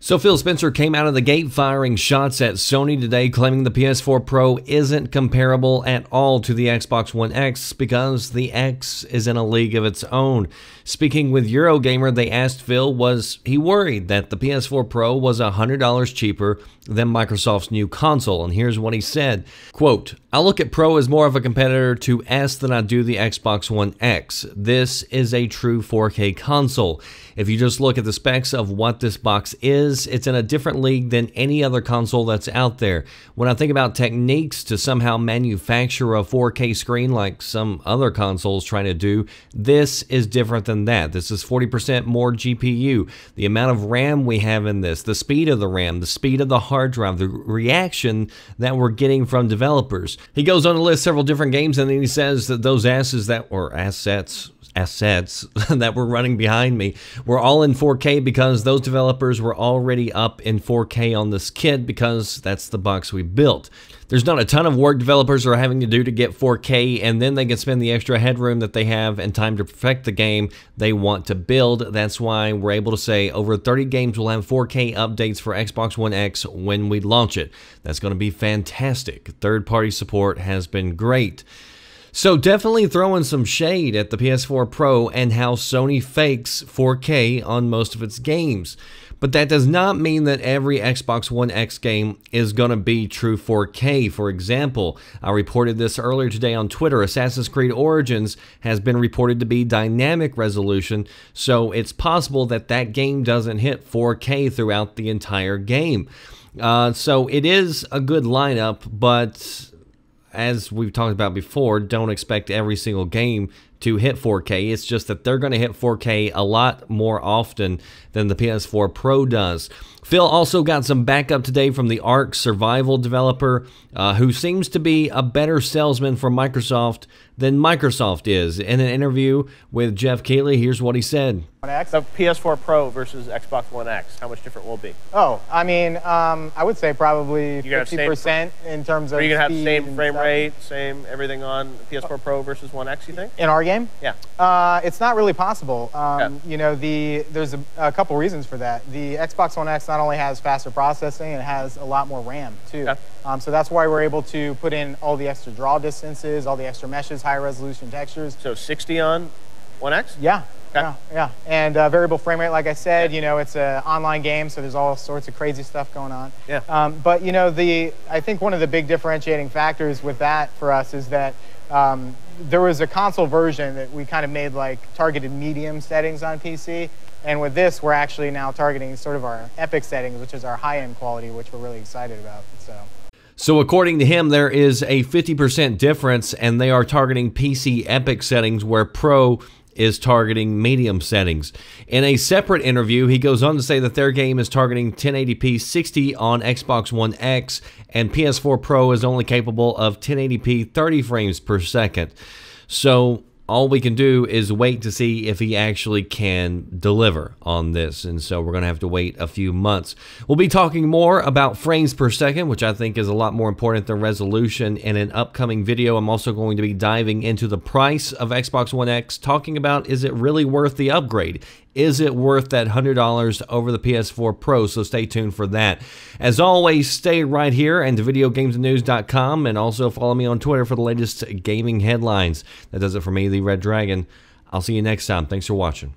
So Phil Spencer came out of the gate firing shots at Sony today, claiming the PS4 Pro isn't comparable at all to the Xbox One X because the X is in a league of its own. Speaking with Eurogamer, they asked Phil, was he worried that the PS4 Pro was $100 cheaper than Microsoft's new console? And here's what he said, quote, "I look at Pro as more of a competitor to S than I do the Xbox One X. This is a true 4K console. If you just look at the specs of what this box is, it's in a different league than any other console that's out there. When I think about techniques to somehow manufacture a 4K screen like some other consoles trying to do, this is different than that. This is 40% more GPU. The amount of RAM we have in this, the speed of the RAM, the speed of the hard drive, the reaction that we're getting from developers." He goes on to list several different games, and then he says that those assets that were running behind me were all in 4K because those developers were already up in 4K on this kit because that's the box we built. There's not a ton of work developers are having to do to get 4K, and then they can spend the extra headroom that they have and time to perfect the game they want to build. That's why we're able to say over 30 games will have 4K updates for Xbox One X when we launch it. That's going to be fantastic. Third-party support has been great. So definitely throwing some shade at the PS4 Pro and how Sony fakes 4K on most of its games. But that does not mean that every Xbox One X game is going to be true 4K. For example, I reported this earlier today on Twitter. Assassin's Creed Origins has been reported to be dynamic resolution, so it's possible that that game doesn't hit 4K throughout the entire game. So it is a good lineup, but as we've talked about before, don't expect every single game to hit 4K. It's just that they're going to hit 4K a lot more often than the PS4 Pro does. Phil also got some backup today from the Ark Survival developer, who seems to be a better salesman for Microsoft than Microsoft is. In an interview with Jeff Keighley, here's what he said. The PS4 Pro versus Xbox One X, how much different will it be? Oh, I mean, I would say probably 50% in terms of. Are you going to have the same frame rate, same everything on PS4 Pro versus One X, you think? In our game? Yeah. It's not really possible. You know, there's a couple reasons for that. The Xbox One X not only has faster processing, it has a lot more RAM too. So that's why we're able to put in all the extra draw distances, all the extra meshes, high resolution textures. So 60 on One X? Yeah. Yeah. And variable frame rate, like I said, you know, it's an online game, so there's all sorts of crazy stuff going on. Yeah. But you know, I think one of the big differentiating factors with that for us is that there was a console version that we kind of made like targeted medium settings on PC. And with this, we're actually now targeting sort of our epic settings, which is our high-end quality, which we're really excited about. So according to him, there is a 50% difference, and they are targeting PC epic settings where Pro is targeting medium settings. In a separate interview, he goes on to say that their game is targeting 1080p 60 on Xbox One X, and PS4 Pro is only capable of 1080p 30 frames per second. So all we can do is wait to see if he actually can deliver on this, and so we're going to have to wait a few months. We'll be talking more about frames per second, which I think is a lot more important than resolution, in an upcoming video. I'm also going to be diving into the price of Xbox One X, talking about, is it really worth the upgrade? Is it worth that $100 over the PS4 Pro? So stay tuned for that. As always, stay right here and videogamesnews.com, and also follow me on Twitter for the latest gaming headlines. That does it for me, the Red Dragon. I'll see you next time. Thanks for watching.